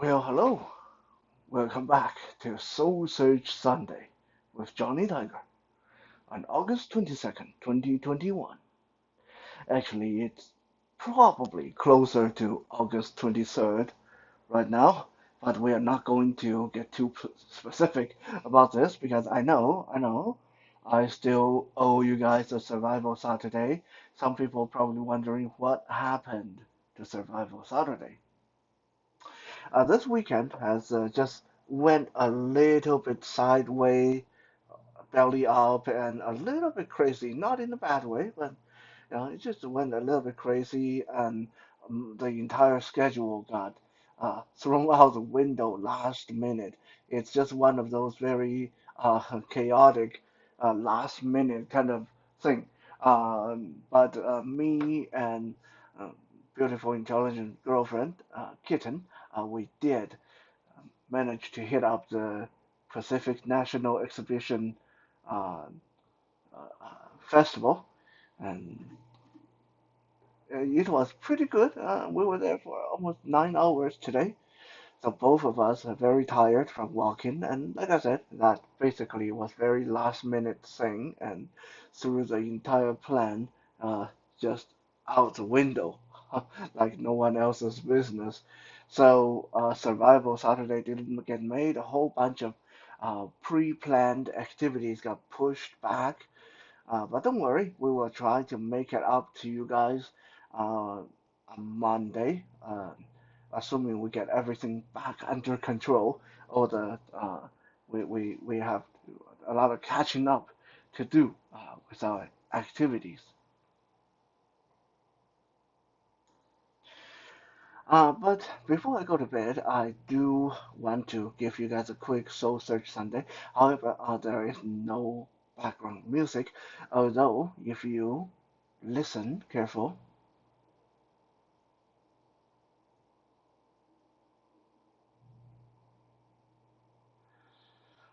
Well, hello. Welcome back to Soul Search Sunday with Johnny Tiger on August 22nd, 2021. Actually, it's probably closer to August 23rd right now, but we are not going to get too specific about this because I still owe you guys a Survival Saturday. Some people probably wondering what happened to Survival Saturday. This weekend has just went a little bit sideways, belly up, and a little bit crazy. Not in a bad way, but it just went a little bit crazy, and the entire schedule got thrown out the window last minute. It's just one of those very chaotic last minute kind of thing. But me and uh, beautiful, intelligent girlfriend, Kitten, we did manage to hit up the Pacific National Exhibition uh, Festival, and it was pretty good. We were there for almost 9 hours today, so both of us are very tired from walking. And like I said, that basically was very last minute thing, and threw the entire plan just out the window, like no one else's business. So Survival Saturday didn't get made. A whole bunch of pre-planned activities got pushed back, but don't worry, we will try to make it up to you guys on Monday, assuming we get everything back under control. Or we have a lot of catching up to do with our activities. But before I go to bed, I do want to give you guys a quick Soul Search Sunday. However, there is no background music, although if you listen careful,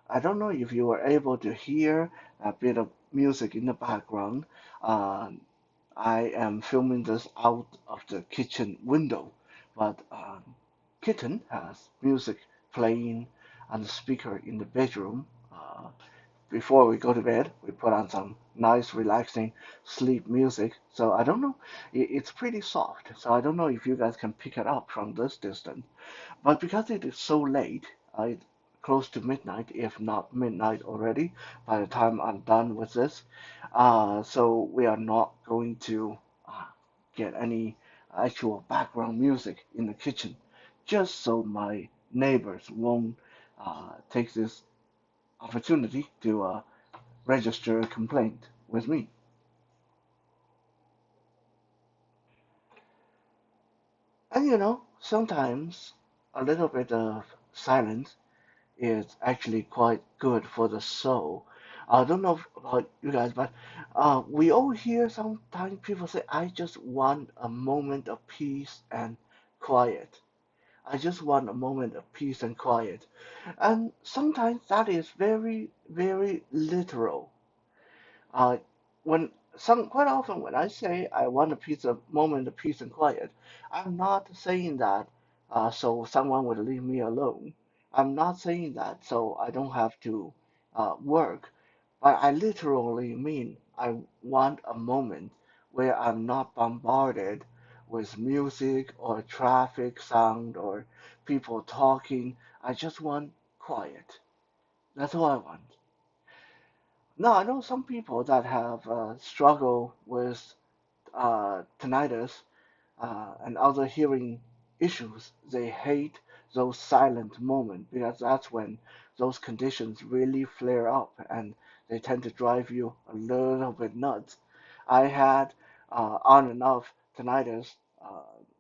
I don't know if you were able to hear a bit of music in the background. Um, I am filming this out of the kitchen window, but Kitten has music playing on the speaker in the bedroom. Before we go to bed, we put on some nice, relaxing sleep music. So I don't know, it's pretty soft. So I don't know if you guys can pick it up from this distance. But because it is so late, close to midnight, if not midnight already, by the time I'm done with this, so we are not going to uh, get any actual background music in the kitchen, just so my neighbors won't take this opportunity to register a complaint with me. And sometimes a little bit of silence is actually quite good for the soul. I don't know about you guys, but we all hear sometimes people say, I just want a moment of peace and quiet. I just want a moment of peace and quiet. And sometimes that is very, very literal. Uh, when quite often when I say I want a piece of moment of peace and quiet, I'm not saying that so someone would leave me alone. I'm not saying that so I don't have to work, but I literally mean I want a moment where I'm not bombarded with music or traffic sound or people talking. I just want quiet. That's all I want. Now, I know some people that have struggled with tinnitus and other hearing issues. They hate those silent moments because that's when those conditions really flare up and they tend to drive you a little bit nuts. I had on and off tinnitus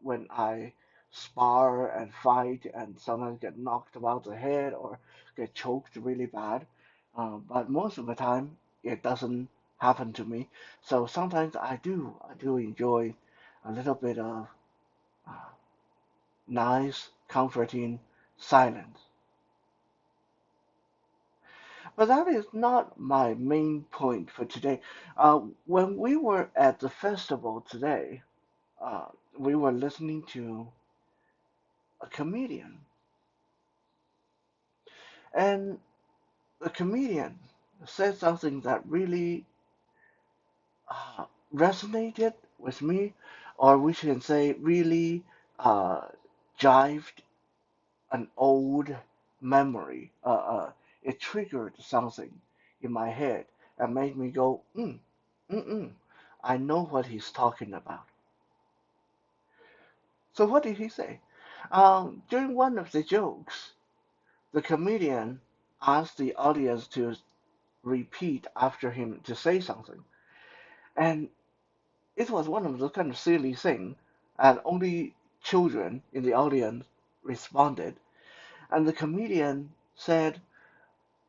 when I spar and fight and sometimes get knocked about the head or get choked really bad. But most of the time, it doesn't happen to me. So sometimes I do enjoy a little bit of uh, nice, comforting silence. But that is not my main point for today. When we were at the festival today, we were listening to a comedian. And the comedian said something that really resonated with me, or we can say really uh, jived an old memory. It triggered something in my head and made me go, I know what he's talking about. So what did he say? During one of the jokes, the comedian asked the audience to repeat after him to say something, and it was one of those kind of silly things, and only children in the audience responded. And the comedian said,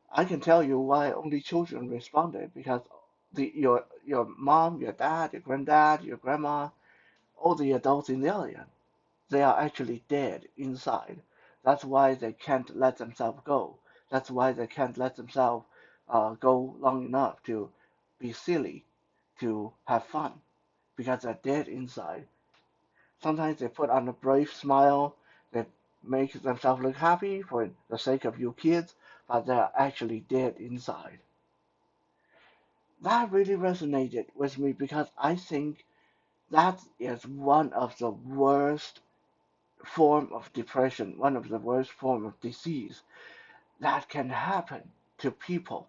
I can tell you why only children responded because your mom, your dad, your granddad, your grandma, all the adults in the audience, they are actually dead inside. That's why they can't let themselves go. That's why they can't let themselves go long enough to be silly, to have fun, because they're dead inside. Sometimes they put on a brave smile that makes themselves look happy for the sake of you kids, but they're actually dead inside. That really resonated with me because I think that is one of the worst form of depression, one of the worst form of disease that can happen to people.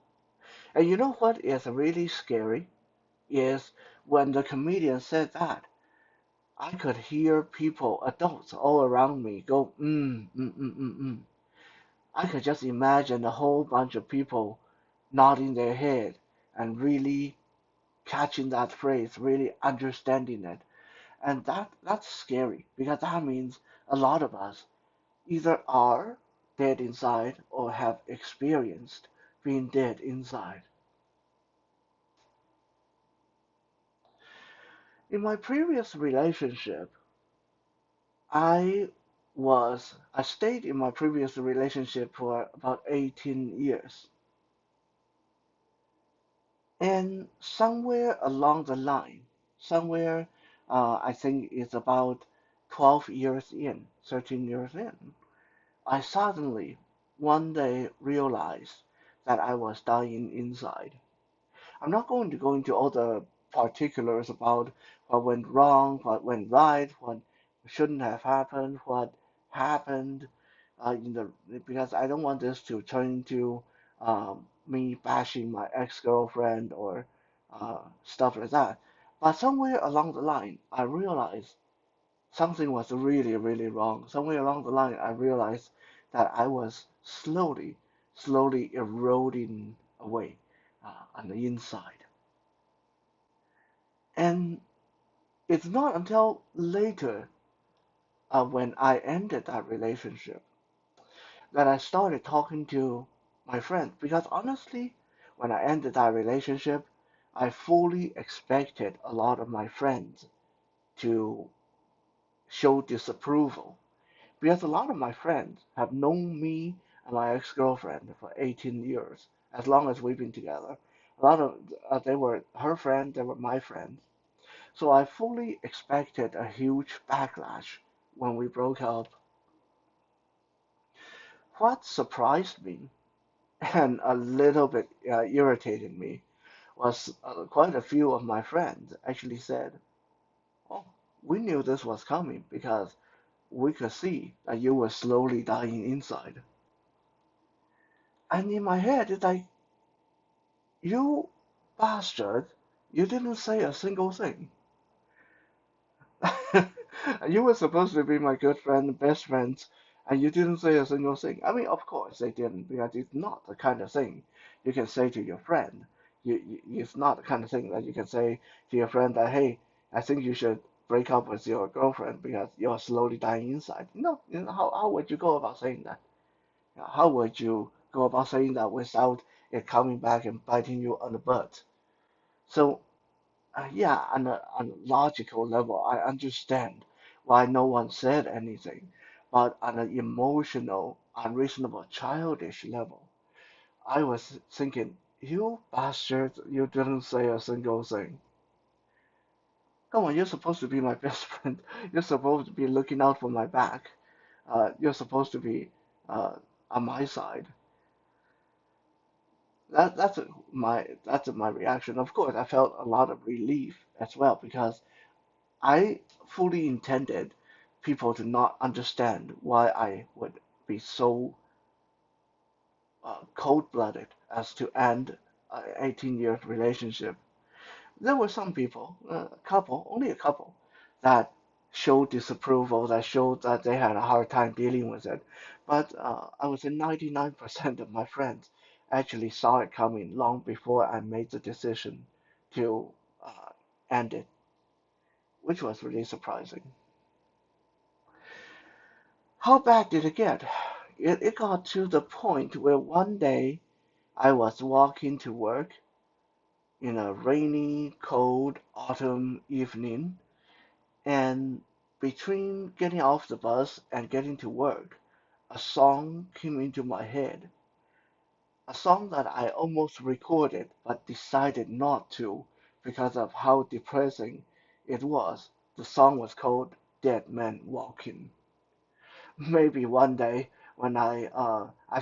And you know what is really scary is when the comedian said that, I could hear people, adults all around me go, I could just imagine a whole bunch of people nodding their head and really catching that phrase, really understanding it. And that's scary because that means a lot of us either are dead inside or have experienced being dead inside. In my previous relationship, I stayed in my previous relationship for about 18 years. And somewhere along the line, somewhere I think it's about 12 years in, 13 years in, I suddenly one day realized that I was dying inside. I'm not going to go into all the particulars about what went wrong, what went right, what shouldn't have happened, what happened in the because I don't want this to turn into me bashing my ex-girlfriend or stuff like that. But somewhere along the line, I realized something was really, really wrong. Somewhere along the line, I realized that I was slowly eroding away on the inside. And it's not until later, when I ended that relationship, that I started talking to my friends. Because honestly, when I ended that relationship, I fully expected a lot of my friends to show disapproval. Because a lot of my friends have known me and my ex-girlfriend for 18 years, as long as we've been together. A lot of they were her friends, they were my friends. So I fully expected a huge backlash when we broke up. What surprised me and a little bit irritated me was quite a few of my friends actually said, "Oh, we knew this was coming because we could see that you were slowly dying inside." And in my head, it's like, you bastard, you didn't say a single thing. You were supposed to be my good friend, best friends, and you didn't say a single thing. I mean, of course they didn't, because it's not the kind of thing you can say to your friend. It's not the kind of thing that you can say to your friend that, hey, I think you should break up with your girlfriend because you're slowly dying inside. No, how would you go about saying that? How would you go about saying that without it coming back and biting you on the butt? So yeah, on a logical level, I understand why no one said anything, but on an emotional, unreasonable, childish level, I was thinking, you bastard, you didn't say a single thing. Come on, you're supposed to be my best friend. You're supposed to be looking out for my back. You're supposed to be uh, on my side. That's my reaction. Of course, I felt a lot of relief as well because I fully intended people to not understand why I would be so cold-blooded as to end an 18-year relationship. There were some people, a couple, only a couple, that showed disapproval, that showed that they had a hard time dealing with it. But I would say 99% of my friends actually saw it coming long before I made the decision to uh, end it, which was really surprising. How bad did it get? It got to the point where one day I was walking to work in a rainy, cold autumn evening, and between getting off the bus and getting to work, a song came into my head. A song that I almost recorded but decided not to because of how depressing it was. The song was called Dead Man Walking. Maybe one day when I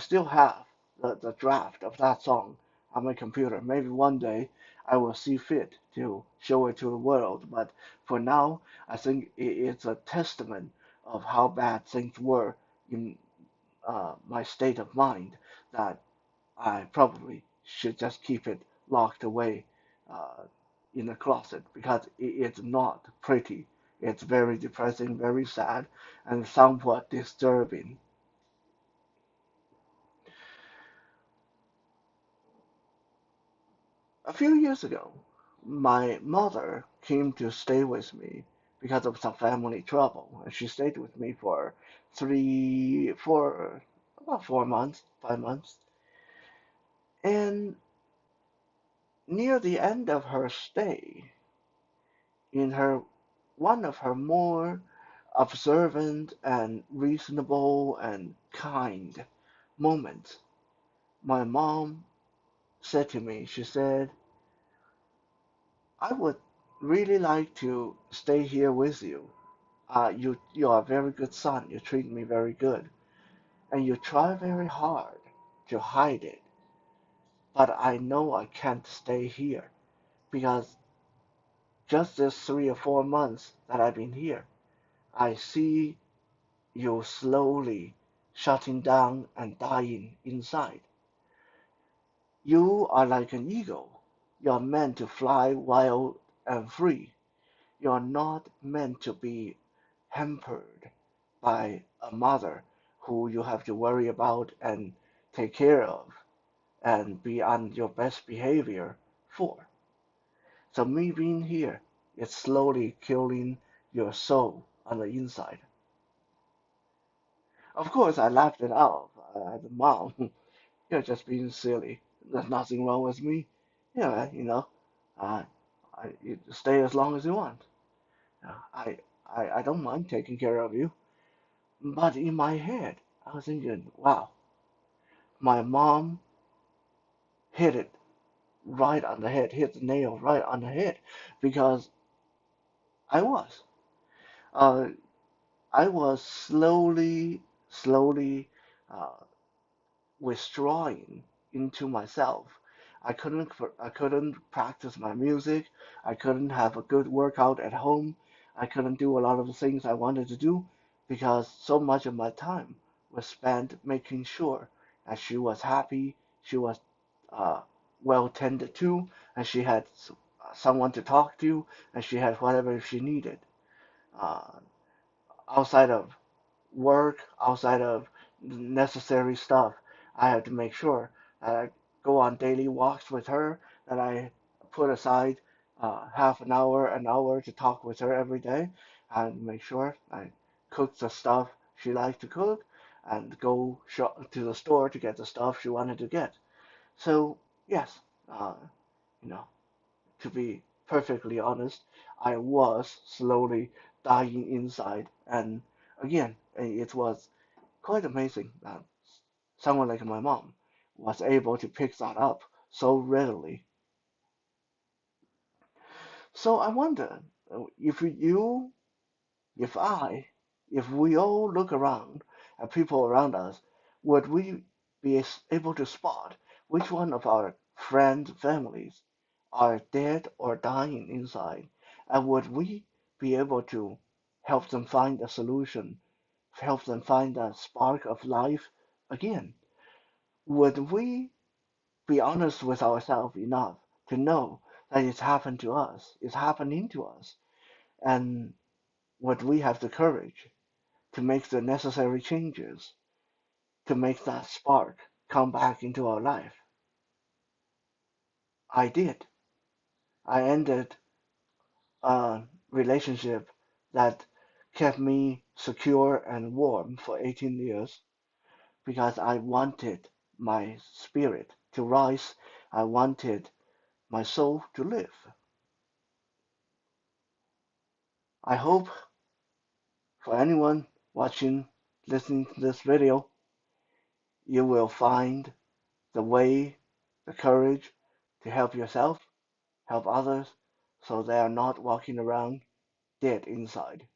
still have the draft of that song on my computer. Maybe one day I will see fit to show it to the world. But for now, I think it's a testament of how bad things were in my state of mind that I probably should just keep it locked away uh, in a closet because it's not pretty. It's very depressing, very sad, and somewhat disturbing. A few years ago, my mother came to stay with me because of some family trouble, and she stayed with me for about 4 months, 5 months. And near the end of her stay, in her one of her more observant and reasonable and kind moments, my mom said to me, she said, I would really like to stay here with you. You are a very good son. You treat me very good. And you try very hard to hide it. But I know I can't stay here because just this 3 or 4 months that I've been here, I see you slowly shutting down and dying inside. You are like an eagle. You are meant to fly wild and free. You are not meant to be hampered by a mother who you have to worry about and take care of and be on your best behavior for. So me being here is slowly killing your soul on the inside. Of course, I laughed it off at the mom. You're just being silly. There's nothing wrong with me. Yeah, uh, you stay as long as you want. I, I don't mind taking care of you. But in my head, I was thinking, wow, my mom hit it right on the head, hit the nail right on the head, because I was. Uh, I was slowly uh, withdrawing into myself. I couldn't practice my music. I couldn't have a good workout at home. I couldn't do a lot of the things I wanted to do because so much of my time was spent making sure that she was happy, she was uh, well tended to, and she had someone to talk to, and she had whatever she needed. Uh, Outside of work, outside of necessary stuff, I have to make sure that I go on daily walks with her, that I put aside half an hour to talk with her every day, and make sure I cook the stuff she likes to cook, and go shop to the store to get the stuff she wanted to get. So yes, you know, to be perfectly honest, I was slowly dying inside, and again, it was quite amazing that someone like my mom was able to pick that up so readily. So I wonder if you, if I, if we all look around at people around us, would we be able to spot Which one of our friends, families are dead or dying inside? And would we be able to help them find a solution, help them find a spark of life again? Would we be honest with ourselves enough to know that it's happened to us, it's happening to us, and would we have the courage to make the necessary changes to make that spark come back into our life? I did. I ended a relationship that kept me secure and warm for 18 years because I wanted my spirit to rise. I wanted my soul to live. I hope for anyone watching, listening to this video, you will find the way, the courage to help yourself, help others, so they are not walking around dead inside.